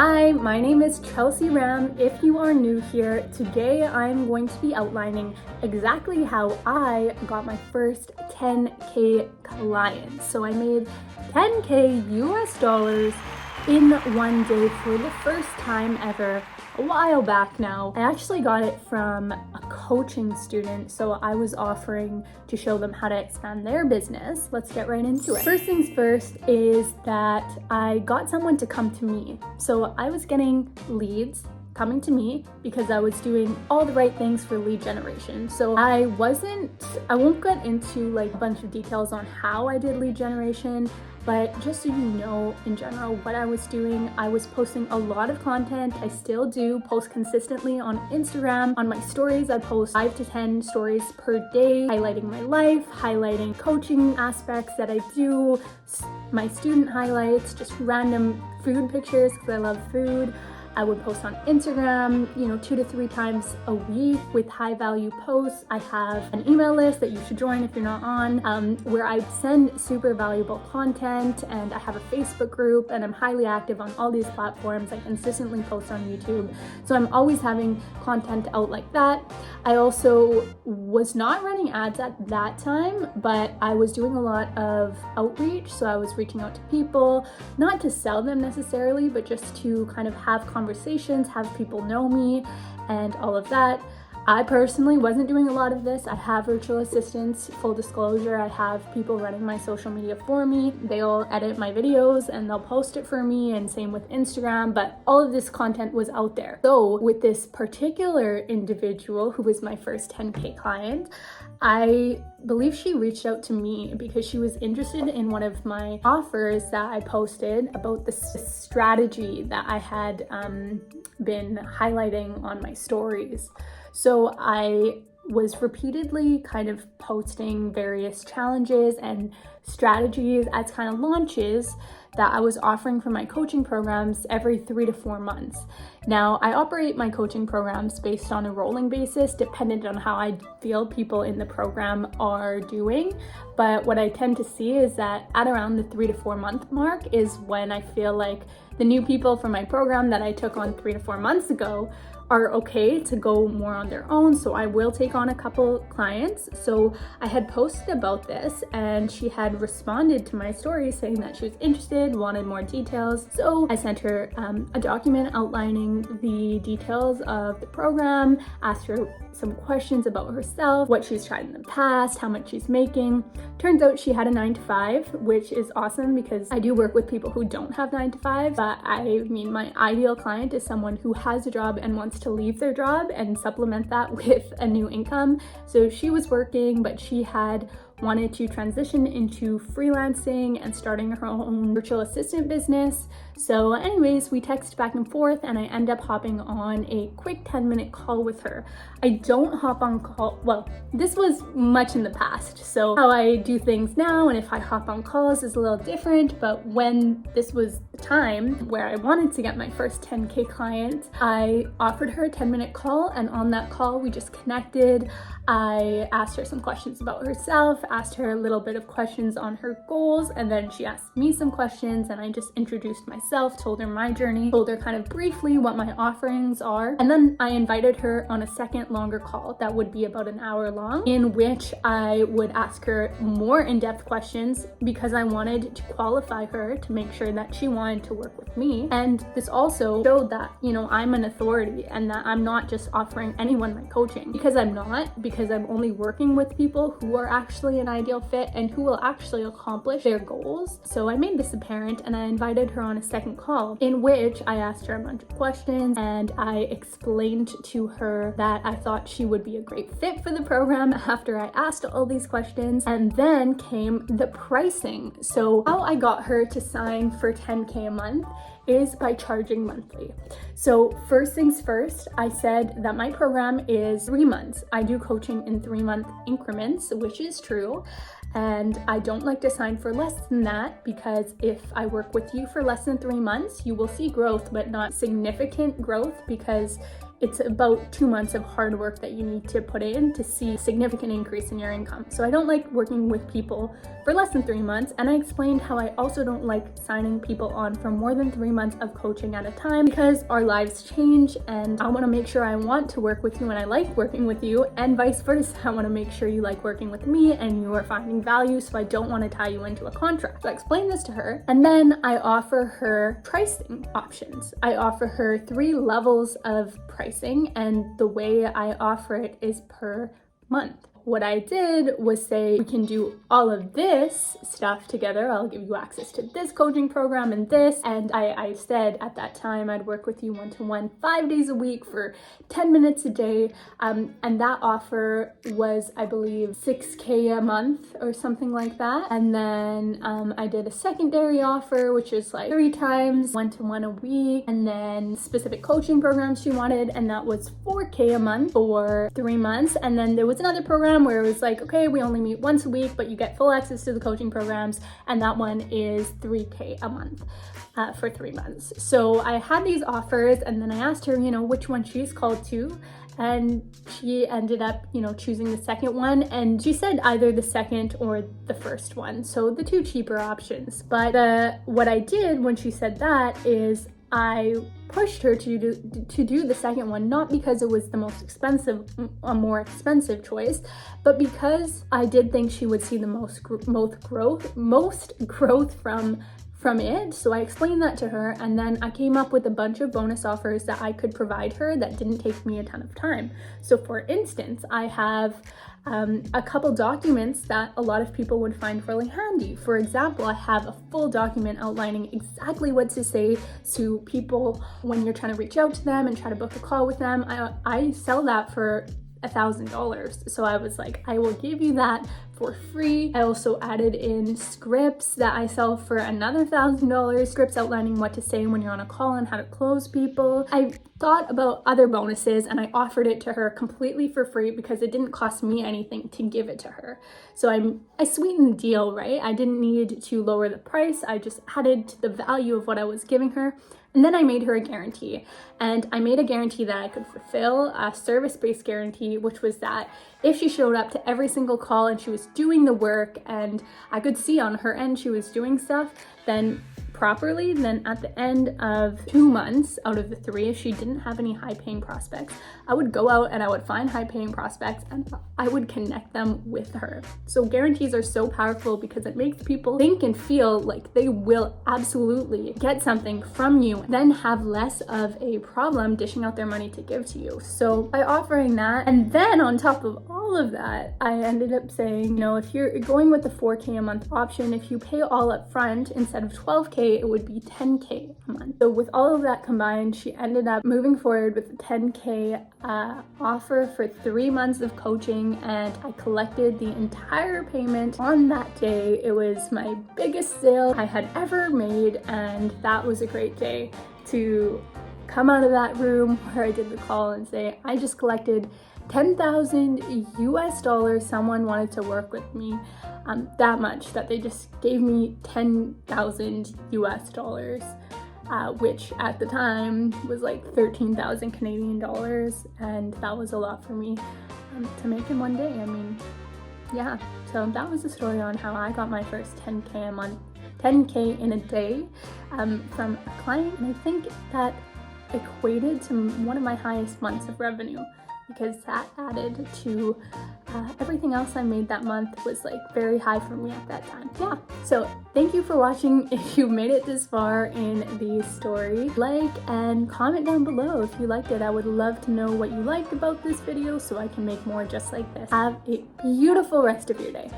Hi, my name is Chelsea Ram. If you are new here, today I'm going to be outlining exactly how I got my first 10K client. So I made 10K US dollars in one day for the first time ever a while back now. I actually got it from a coaching student, so I was offering to show them how to expand their business. Let's get right into it. First things first is that I got someone to come to me. So I was getting leads coming to me because I was doing all the right things for lead generation. So I won't get into like a bunch of details on how I did lead generation, but just so you know, in general, what I was doing, I was posting a lot of content. I still do post consistently on Instagram. On my stories, I post 5 to 10 stories per day, highlighting my life, highlighting coaching aspects that I do, my student highlights, just random food pictures because I love food. I would post on Instagram, 2 to 3 times a week with high value posts. I have an email list that you should join if you're not on, where I send super valuable content, and I have a Facebook group, and I'm highly active on all these platforms. I consistently post on YouTube. So I'm always having content out like that. I also was not running ads at that time, but I was doing a lot of outreach. So I was reaching out to people, not to sell them necessarily, but just to kind of have conversations, have people know me, and all of that. I personally wasn't doing a lot of this. I have virtual assistants, full disclosure. I have people running my social media for me. They'll edit my videos and they'll post it for me, and same with Instagram, but all of this content was out there. So with this particular individual who was my first 10K client, I believe she reached out to me because she was interested in one of my offers that I posted about the strategy that I had been highlighting on my stories. So I was repeatedly kind of posting various challenges and strategies as kind of launches that I was offering for my coaching programs every 3 to 4 months. Now, I operate my coaching programs based on a rolling basis, dependent on how I feel people in the program are doing. But what I tend to see is that at around the 3 to 4 month mark is when I feel like the new people from my program that I took on 3 to 4 months ago are okay to go more on their own. So I will take on a couple clients. So I had posted about this, and she had responded to my story saying that she was interested, wanted more details. So I sent her a document outlining the details of the program, asked her some questions about herself, what she's tried in the past, how much she's making. Turns out she had a 9-to-5, which is awesome because I do work with people who don't have 9-to-5, but my ideal client is someone who has a job and wants to leave their job and supplement that with a new income. So she was working, but she had wanted to transition into freelancing and starting her own virtual assistant business. So anyways, we text back and forth, and I end up hopping on a quick 10-minute call with her. I don't hop on call, well, this was much in the past, so how I do things now and if I hop on calls is a little different, but when this was the time where I wanted to get my first 10K client, I offered her a 10-minute call, and on that call we just connected. I asked her some questions about herself, asked her a little bit of questions on her goals, and then she asked me some questions, and I just introduced myself, told her my journey, told her kind of briefly what my offerings are, and then I invited her on a second longer call that would be about an hour long, in which I would ask her more in-depth questions because I wanted to qualify her to make sure that she wanted to work with me. And this also showed that, I'm an authority and that I'm not just offering anyone my coaching, because I'm not, because I'm only working with people who are actually an ideal fit and who will actually accomplish their goals. So I made this apparent, and I invited her on a second call in which I asked her a bunch of questions, and I explained to her that I thought she would be a great fit for the program after I asked all these questions. And then came the pricing. So how I got her to sign for 10K a month is by charging monthly. So first things first, I said that my program is 3 months. I do coaching in 3-month increments, which is true. And I don't like to sign for less than that, because if I work with you for less than 3 months, you will see growth, but not significant growth, because it's about 2 months of hard work that you need to put in to see a significant increase in your income. So I don't like working with people for less than 3 months. And I explained how I also don't like signing people on for more than 3 months of coaching at a time, because our lives change, and I want to make sure I want to work with you and I like working with you, and vice versa. I want to make sure you like working with me and you are finding value, so I don't want to tie you into a contract. So I explained this to her, and then I offer her pricing options. I offer her 3 levels of pricing, and the way I offer it is per month. What I did was say, we can do all of this stuff together. I'll give you access to this coaching program and this. And I said at that time, I'd work with you one-to-one 5 days a week for 10 minutes a day. And that offer was, I believe, $6K a month or something like that. And then I did a secondary offer, which is like 3 times one-to-one a week. And then specific coaching programs she wanted, and that was $4K a month for 3 months. And then there was another program where it was like, okay, we only meet once a week, but you get full access to the coaching programs, and that one is $3K a month for 3 months. So I had these offers, and then I asked her, which one she's called to, and she ended up, choosing the second one, and she said either the second or the first one, so the 2 cheaper options. But what I did when she said that is I pushed her to do the second one, not because it was the a more expensive choice, but because I did think she would see the most growth from it. So I explained that to her, and then I came up with a bunch of bonus offers that I could provide her that didn't take me a ton of time. So for instance, I have a couple documents that a lot of people would find really handy. For example, I have a full document outlining exactly what to say to people when you're trying to reach out to them and try to book a call with them. I sell that for $1,000. So I was like, I will give you that for free. I also added in scripts that I sell for another $1,000, scripts outlining what to say when you're on a call and how to close people. I thought about other bonuses, and I offered it to her completely for free because it didn't cost me anything to give it to her. So I sweetened the deal, right? I didn't need to lower the price. I just added to the value of what I was giving her. And then I made her a guarantee, and I made a guarantee that I could fulfill, a service-based guarantee, which was that if she showed up to every single call and she was doing the work and I could see on her end she was doing stuff properly, then at the end of 2 months out of the 3, if she didn't have any high-paying prospects, I would go out and I would find high-paying prospects and I would connect them with her. So guarantees are so powerful because it makes people think and feel like they will absolutely get something from you, then have less of a problem dishing out their money to give to you. So by offering that, and then on top of all of that, I ended up saying, if you're going with the 4K a month option, if you pay all up front, instead of 12K, it would be 10K a month. So with all of that combined, she ended up moving forward with a 10K offer for 3 months of coaching, and I collected the entire payment on that day. It was my biggest sale I had ever made, and that was a great day to come out of that room where I did the call and say, I just collected $10,000 Someone wanted to work with me that much, that they just gave me $10,000, which at the time was like 13,000 Canadian dollars, and that was a lot for me to make in one day. I mean, yeah. So that was the story on how I got my first 10K a month, 10K in a day from a client, and I think that equated to one of my highest months of revenue, because that added to everything else I made that month was like very high for me at that time. Yeah, so thank you for watching. If you made it this far in the story, like and comment down below if you liked it. I would love to know what you liked about this video so I can make more just like this. Have a beautiful rest of your day.